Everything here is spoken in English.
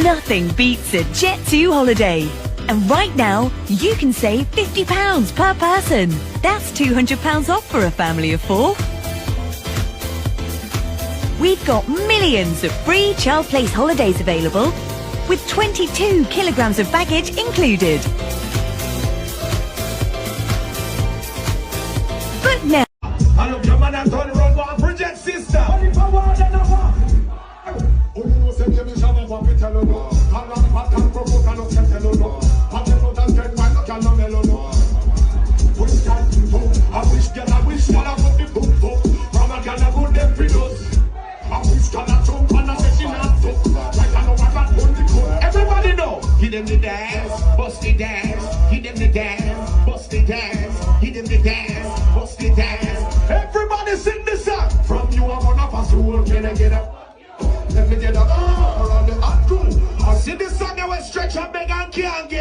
Nothing beats a Jet2 holiday. And right now, you can save £50 per person. That's £200 off for a family of 4. We've got millions of free child place holidays available, with 22 kilograms of baggage included. But now... Everybody know, give them the dance, bust the dance, give them the dance, bust the dance, give them the dance, bust the dance. Everybody sing this song. From you I'm gonna pass the world, can I get up? Let me get up, around the hot crew. I see this song, I will stretch and beg and can't get